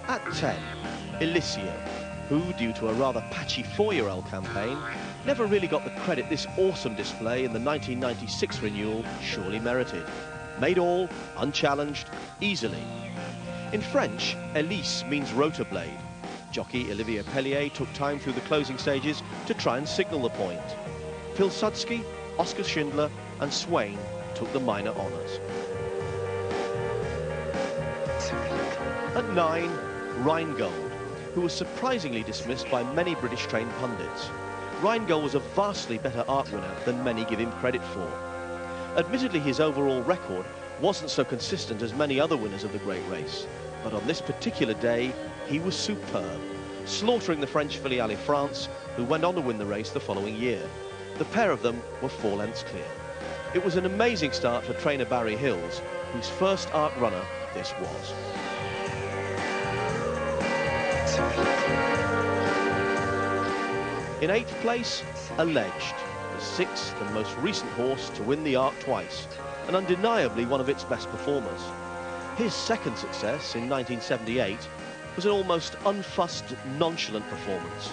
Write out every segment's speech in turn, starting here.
At 10, Elisio, who, due to a rather patchy four-year-old campaign, never really got the credit this awesome display in the 1996 renewal surely merited. Made all, unchallenged, easily. In French, Elise means rotor blade. Jockey Olivier Pellier took time through the closing stages to try and signal the point. Pilsudski, Oscar Schindler and Swain took the minor honours. At 9, Rheingold, who was surprisingly dismissed by many British-trained pundits. Rheingold was a vastly better arc winner than many give him credit for. Admittedly, his overall record wasn't so consistent as many other winners of the great race, but on this particular day, he was superb, slaughtering the French filly Ali France, who went on to win the race the following year. The pair of them were 4 lengths clear. It was an amazing start for trainer Barry Hills, whose first arc runner this was. In 8th place, Alleged, the 6th and most recent horse to win the Arc twice, and undeniably one of its best performers. His second success in 1978 was an almost unfussed, nonchalant performance.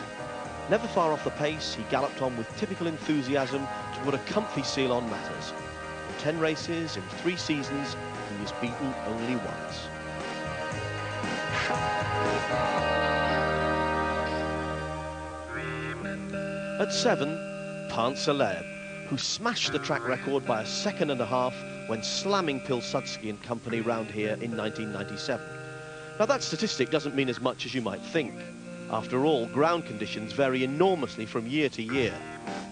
Never far off the pace, he galloped on with typical enthusiasm to put a comfy seal on matters. In 10 races, in 3 seasons, he was beaten only once. At 7, Pan Celeb, who smashed the track record by a second and a half when slamming Pilsudski and company round here in 1997. Now that statistic doesn't mean as much as you might think. After all, ground conditions vary enormously from year to year.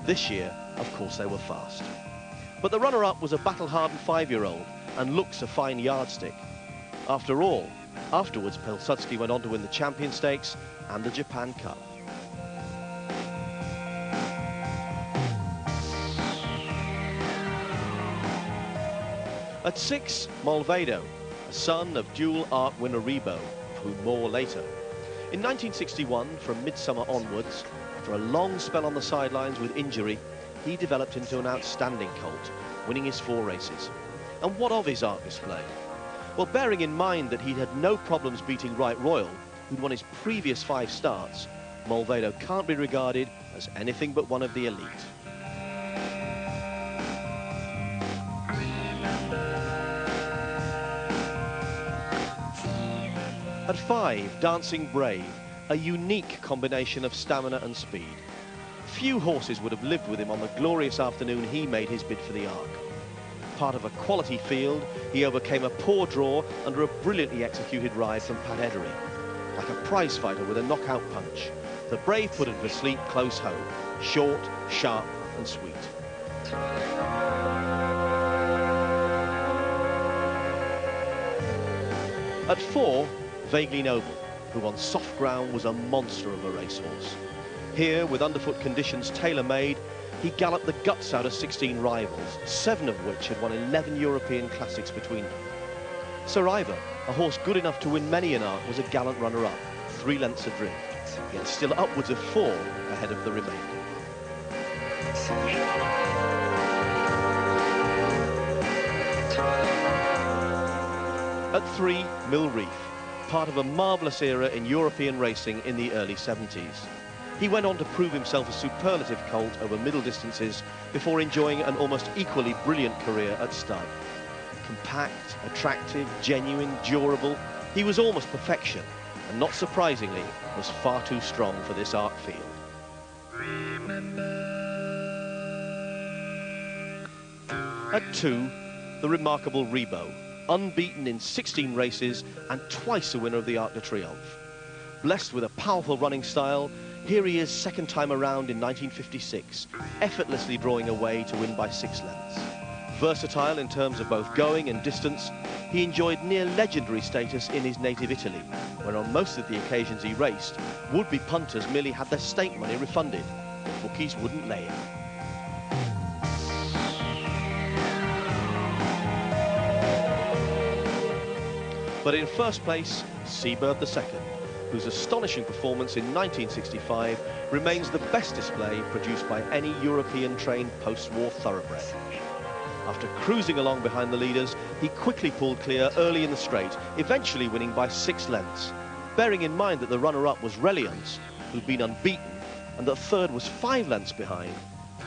This year, of course, they were fast. But the runner-up was a battle-hardened 5-year-old and looks a fine yardstick. After all, afterwards Pilsudski went on to win the Champion Stakes and the Japan Cup. At 6, Molvedo, a son of dual arc winner Rebo, of whom more later. In 1961, from midsummer onwards, after a long spell on the sidelines with injury, he developed into an outstanding colt, winning his 4 races. And what of his arc display? Well, bearing in mind that he'd had no problems beating Right Royal, who'd won his previous 5 starts, Molvedo can't be regarded as anything but one of the elite. At 5, Dancing Brave, a unique combination of stamina and speed. Few horses would have lived with him on the glorious afternoon he made his bid for the Arc. Part of a quality field, he overcame a poor draw under a brilliantly executed ride from Pat Edery. Like a prize fighter with a knockout punch, the Brave put it to sleep close home, short, sharp and sweet. At 4, Vaguely Noble, who on soft ground was a monster of a racehorse. Here, with underfoot conditions tailor-made, he galloped the guts out of 16 rivals, 7 of which had won 11 European Classics between them. Sir Ivor, a horse good enough to win many an Arc, was a gallant runner-up, 3 lengths adrift, yet still upwards of 4 ahead of the remainder. At 3, Mill Reef, part of a marvellous era in European racing in the early 70s. He went on to prove himself a superlative colt over middle distances before enjoying an almost equally brilliant career at stud. Compact, attractive, genuine, durable, he was almost perfection, and not surprisingly, was far too strong for this Arc field. At 2, the remarkable Rebo, unbeaten in 16 races and twice a winner of the Arc de Triomphe. Blessed with a powerful running style, here he is second time around in 1956, effortlessly drawing away to win by 6 lengths. Versatile in terms of both going and distance, he enjoyed near legendary status in his native Italy, where on most of the occasions he raced, would-be punters merely had their stake money refunded. The bookies wouldn't lay it. But in first place, Seabird II, whose astonishing performance in 1965 remains the best display produced by any European-trained post-war thoroughbred. After cruising along behind the leaders, he quickly pulled clear early in the straight, eventually winning by 6 lengths. Bearing in mind that the runner-up was Reliance, who'd been unbeaten, and that third was 5 lengths behind,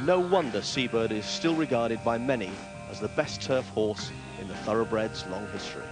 no wonder Seabird is still regarded by many as the best turf horse in the thoroughbred's long history.